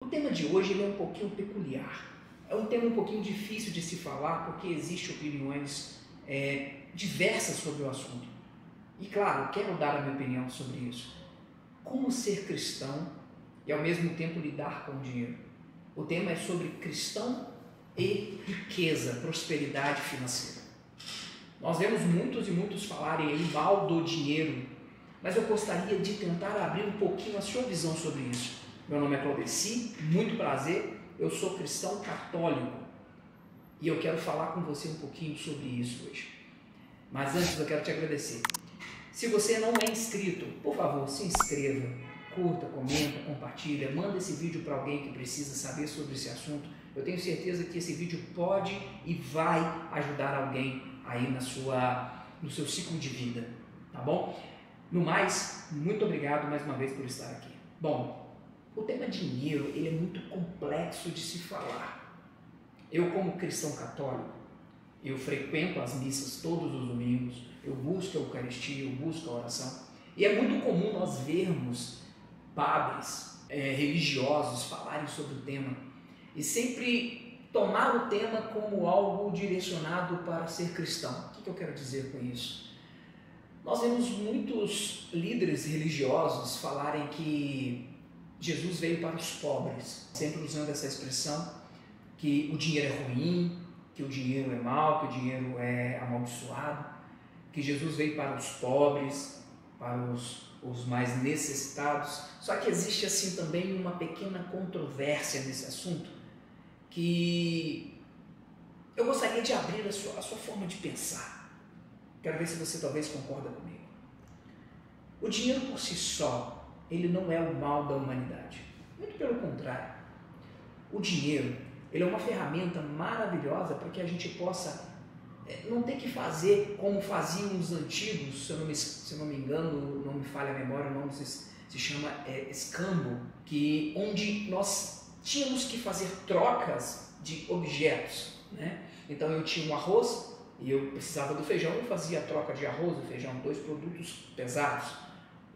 tema de hoje ele é um pouquinho peculiar. É um tema um pouquinho difícil de se falar porque existem opiniões diversas sobre o assunto. E claro, quero dar a minha opinião sobre isso. Como ser cristão e ao mesmo tempo lidar com o dinheiro? O tema é sobre cristão e riqueza, prosperidade financeira. Nós vemos muitos e muitos falarem aí mal do dinheiro, mas eu gostaria de tentar abrir um pouquinho a sua visão sobre isso. Meu nome é Claudeci, muito prazer, eu sou cristão católico e eu quero falar com você um pouquinho sobre isso hoje. Mas antes eu quero te agradecer. Se você não é inscrito, por favor, se inscreva, curta, comenta, compartilha, manda esse vídeo para alguém que precisa saber sobre esse assunto. Eu tenho certeza que esse vídeo pode e vai ajudar alguém aí no seu ciclo de vida, tá bom? No mais, muito obrigado mais uma vez por estar aqui. Bom, o tema dinheiro ele é muito complexo de se falar. Eu, como cristão católico, eu frequento as missas todos os domingos, eu busco a Eucaristia, eu busco a oração, e é muito comum nós vermos padres religiosos falarem sobre o tema e sempre tomar o tema como algo direcionado para ser cristão. O que eu quero dizer com isso? Nós vemos muitos líderes religiosos falarem que Jesus veio para os pobres, sempre usando essa expressão que o dinheiro é ruim, que o dinheiro é mau, que o dinheiro é amaldiçoado, que Jesus veio para os pobres, para os mais necessitados. Só que existe assim também uma pequena controvérsia nesse assunto, que eu gostaria de abrir a sua forma de pensar. Quero ver se você talvez concorda comigo. O dinheiro por si só, ele não é o mal da humanidade. Muito pelo contrário. O dinheiro, ele é uma ferramenta maravilhosa para que a gente possa não ter que fazer como faziam os antigos, se eu não me engano, não me falha a memória, o nome se chama escambo, onde nós tínhamos que fazer trocas de objetos, né? Então eu tinha um arroz e eu precisava do feijão, eu fazia a troca de arroz e feijão, dois produtos pesados.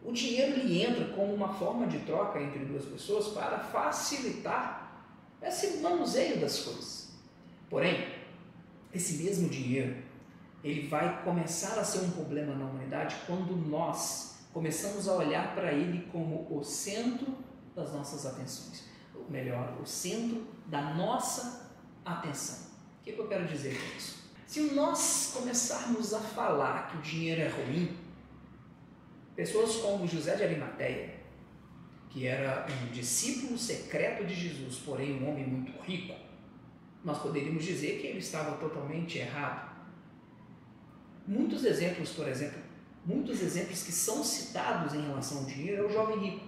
O dinheiro ele entra como uma forma de troca entre duas pessoas para facilitar esse manuseio das coisas. Porém, esse mesmo dinheiro, ele vai começar a ser um problema na humanidade quando nós começamos a olhar para ele como o centro das nossas atenções. Ou melhor, o centro da nossa atenção. O que eu quero dizer com isso? Se nós começarmos a falar que o dinheiro é ruim, pessoas como José de Arimateia, que era um discípulo secreto de Jesus, porém um homem muito rico, nós poderíamos dizer que ele estava totalmente errado. Muitos exemplos, por exemplo, muitos exemplos que são citados em relação ao dinheiro é o jovem rico,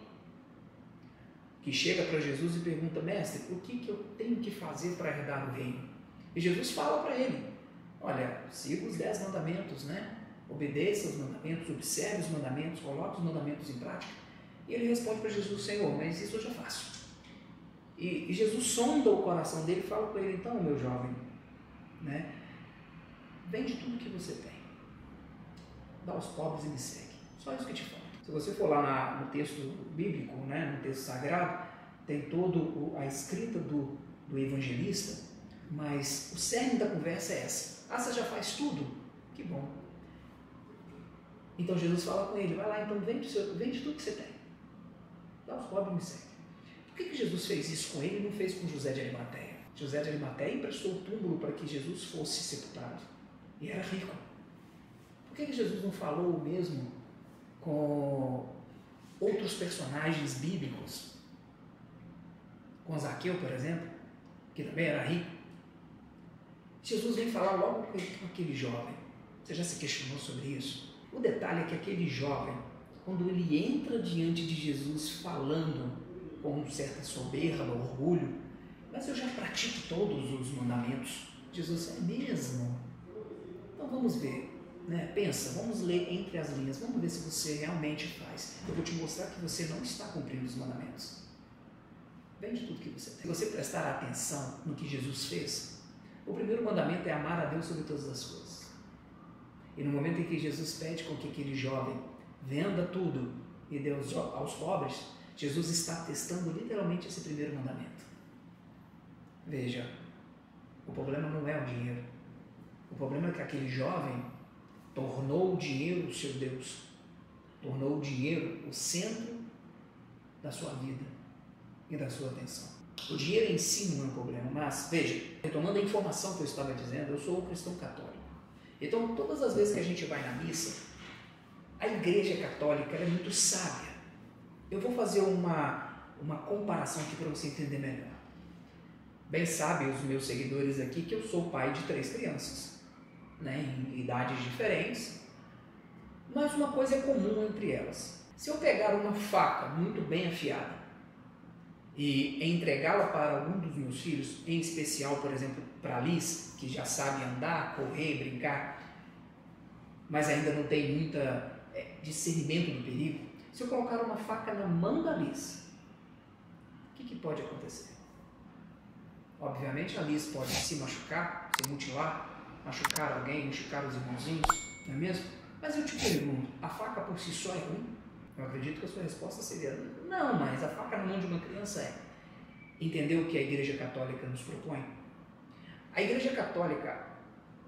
que chega para Jesus e pergunta: mestre, o que eu tenho que fazer para herdar o reino? E Jesus fala para ele: olha, siga os 10 mandamentos, né? Obedeça os mandamentos, observe os mandamentos, coloque os mandamentos em prática. E ele responde para Jesus: Senhor, mas isso eu já faço. E Jesus sonda o coração dele e fala para ele: então, meu jovem, né? Vende tudo que você tem, dá aos pobres e me segue. Só isso que te falta. Se você for lá no texto bíblico, né, no texto sagrado, tem toda a escrita do evangelista, mas o cerne da conversa é essa: ah, você já faz tudo? Que bom. Então Jesus fala com ele: vai lá, então vende tudo que você tem, dá aos pobres e me segue. Por que Jesus fez isso com ele e não fez com José de Arimateia? José de Arimateia emprestou o túmulo para que Jesus fosse sepultado e era rico. Por que Jesus não falou o mesmo com outros personagens bíblicos? Com Zaqueu, por exemplo, que também era rico. Jesus vem falar logo com aquele jovem. Você já se questionou sobre isso? O detalhe é que aquele jovem, quando ele entra diante de Jesus falando com certa soberba, orgulho, mas eu já pratico todos os mandamentos. Jesus: é mesmo? Então vamos ver, né? Pensa, vamos ler entre as linhas, vamos ver se você realmente faz. Eu vou te mostrar que você não está cumprindo os mandamentos. Vende tudo que você tem. Se você prestar atenção no que Jesus fez, o primeiro mandamento é amar a Deus sobre todas as coisas. E no momento em que Jesus pede com que aquele jovem venda tudo e dê aos pobres, Jesus está testando literalmente esse primeiro mandamento. Veja, o problema não é o dinheiro. O problema é que aquele jovem tornou o dinheiro o seu Deus. Tornou o dinheiro o centro da sua vida e da sua atenção. O dinheiro em si não é um problema, mas, veja, retomando a informação que eu estava dizendo, eu sou um cristão católico. Então, todas as vezes que a gente vai na missa, a Igreja Católica é muito sábia. Eu vou fazer uma comparação aqui para você entender melhor. Bem sabem os meus seguidores aqui que eu sou pai de 3 crianças, né, em idades diferentes, mas uma coisa é comum entre elas. Se eu pegar uma faca muito bem afiada e entregá-la para algum dos meus filhos, em especial, por exemplo, para a Liz, que já sabe andar, correr, brincar, mas ainda não tem muita discernimento do perigo, se eu colocar uma faca na mão da Liz, o que pode acontecer? Obviamente a Liz pode se machucar, se mutilar, machucar alguém, machucar os irmãozinhos, não é mesmo? Mas eu te pergunto, a faca por si só é ruim? Eu acredito que a sua resposta seria, não, mas a faca na mão de uma criança é. Entendeu o que a Igreja Católica nos propõe? A Igreja Católica,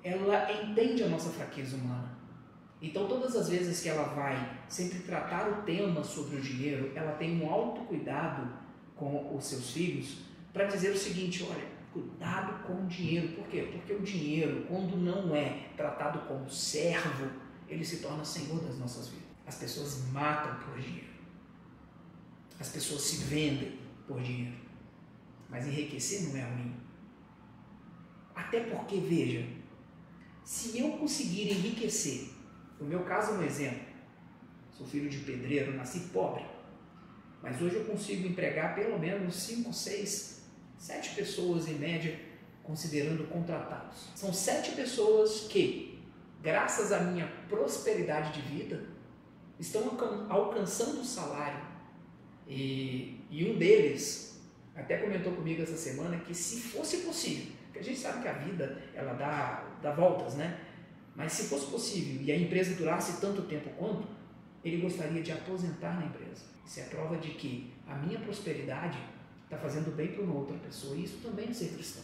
ela entende a nossa fraqueza humana. Então, todas as vezes que ela vai sempre tratar o tema sobre o dinheiro, ela tem um autocuidado com os seus filhos para dizer o seguinte, olha, cuidado com o dinheiro. Por quê? Porque o dinheiro, quando não é tratado como servo, ele se torna senhor das nossas vidas. As pessoas matam por dinheiro. As pessoas se vendem por dinheiro. Mas enriquecer não é ruim. Até porque, veja, se eu conseguir enriquecer, no meu caso é um exemplo, sou filho de pedreiro, nasci pobre, mas hoje eu consigo empregar pelo menos 5, 6, 7 pessoas em média, considerando contratados. São 7 pessoas que, graças à minha prosperidade de vida, estão alcançando o salário. E um deles até comentou comigo essa semana que se fosse possível, porque a gente sabe que a vida ela dá voltas, né? Mas se fosse possível e a empresa durasse tanto tempo quanto, ele gostaria de aposentar na empresa. Isso é prova de que a minha prosperidade está fazendo bem para uma outra pessoa, e isso também é ser cristão.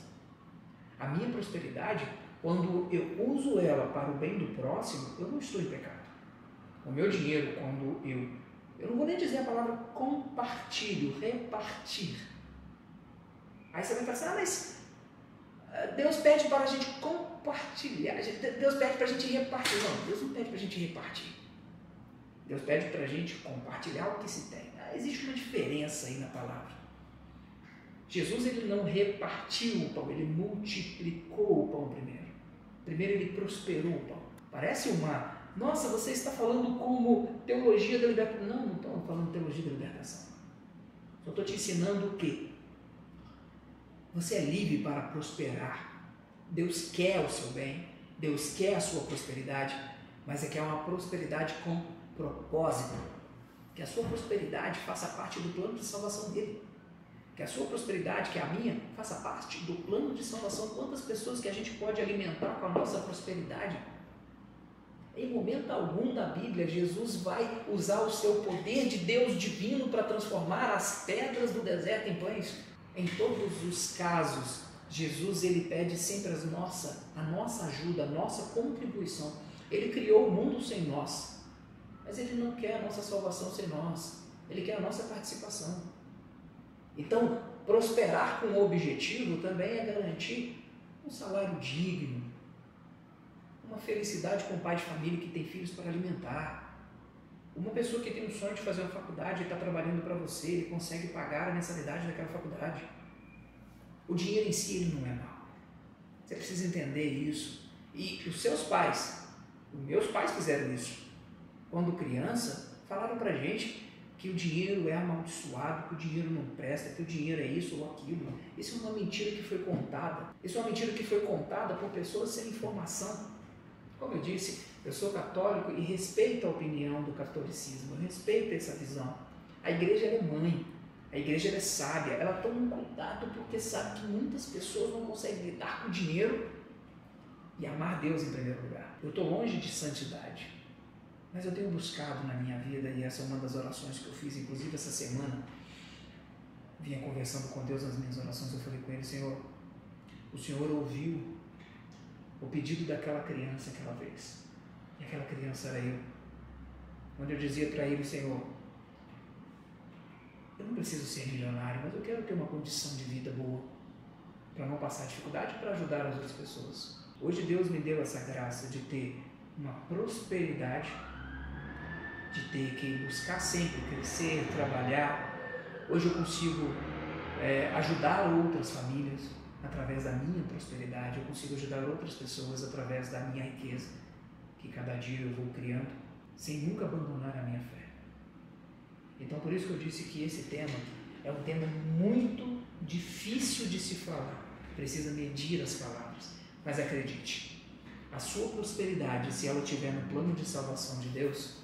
A minha prosperidade, quando eu uso ela para o bem do próximo, eu não estou em pecado. O meu dinheiro, quando eu não vou nem dizer a palavra compartilho, repartir. Aí você vai pensar, mas Deus pede para a gente compartilhar, Deus pede para a gente repartir. Não, Deus não pede para a gente repartir. Deus pede para a gente compartilhar o que se tem. Existe uma diferença aí na palavra. Jesus ele não repartiu o pão, ele multiplicou o pão primeiro. Primeiro ele prosperou o pão. Parece nossa, você está falando como teologia da libertação. Não estou falando teologia da libertação. Só estou te ensinando o quê? Você é livre para prosperar. Deus quer o seu bem, Deus quer a sua prosperidade, mas é que é uma prosperidade com propósito. Que a sua prosperidade faça parte do plano de salvação dele. Que a sua prosperidade, que a minha, faça parte do plano de salvação. Quantas pessoas que a gente pode alimentar com a nossa prosperidade? Em momento algum da Bíblia, Jesus vai usar o seu poder de Deus divino para transformar as pedras do deserto em pães. Em todos os casos, Jesus ele pede sempre a nossa ajuda, a nossa contribuição. Ele criou o mundo sem nós, mas ele não quer a nossa salvação sem nós. Ele quer a nossa participação. Então, prosperar com o objetivo também é garantir um salário digno, uma felicidade com um pai de família que tem filhos para alimentar. Uma pessoa que tem um sonho de fazer uma faculdade e está trabalhando para você, ele consegue pagar a mensalidade daquela faculdade. O dinheiro em si ele não é mau. Você precisa entender isso. E os seus pais, os meus pais fizeram isso. Quando criança, falaram para a gente que o dinheiro é amaldiçoado, que o dinheiro não presta, que o dinheiro é isso ou aquilo. Isso é uma mentira que foi contada. Isso é uma mentira que foi contada por pessoas sem informação. Como eu disse, eu sou católico e respeito a opinião do catolicismo, eu respeito essa visão. A igreja é mãe, a igreja é sábia, ela toma um cuidado porque sabe que muitas pessoas não conseguem lidar com o dinheiro e amar Deus em primeiro lugar. Eu estou longe de santidade, Mas eu tenho buscado na minha vida, e essa é uma das orações que eu fiz, inclusive essa semana, vinha conversando com Deus nas minhas orações, eu falei com Ele: Senhor, o Senhor ouviu o pedido daquela criança aquela vez, e aquela criança era eu, onde eu dizia para Ele: Senhor, eu não preciso ser milionário, mas eu quero ter uma condição de vida boa, para não passar dificuldade, para ajudar as outras pessoas. Hoje Deus me deu essa graça de ter uma prosperidade, de ter que buscar sempre crescer, trabalhar. Hoje eu consigo ajudar outras famílias através da minha prosperidade, eu consigo ajudar outras pessoas através da minha riqueza, que cada dia eu vou criando, sem nunca abandonar a minha fé. Então por isso que eu disse que esse tema é um tema muito difícil de se falar, precisa medir as palavras, mas acredite, a sua prosperidade, se ela estiver no plano de salvação de Deus,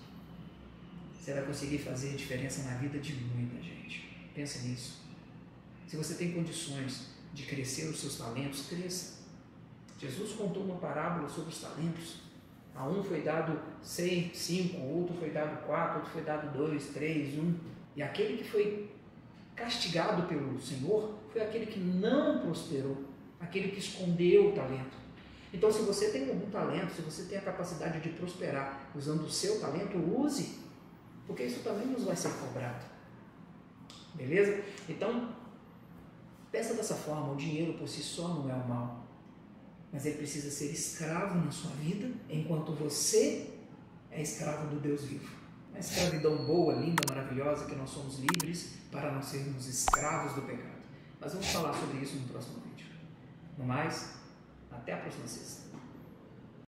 você vai conseguir fazer diferença na vida de muita gente. Pensa nisso. Se você tem condições de crescer os seus talentos, cresça. Jesus contou uma parábola sobre os talentos. A um foi dado 6, 5, outro foi dado 4, outro foi dado 2, 3, 1. E aquele que foi castigado pelo Senhor foi aquele que não prosperou, aquele que escondeu o talento. Então, se você tem algum talento, se você tem a capacidade de prosperar usando o seu talento, use, porque isso também nos vai ser cobrado. Beleza? Então, pensa dessa forma: o dinheiro por si só não é o mal, mas ele precisa ser escravo na sua vida, enquanto você é escravo do Deus vivo. Uma escravidão boa, linda, maravilhosa, que nós somos livres para não sermos escravos do pecado. Mas vamos falar sobre isso no próximo vídeo. No mais, até a próxima sexta.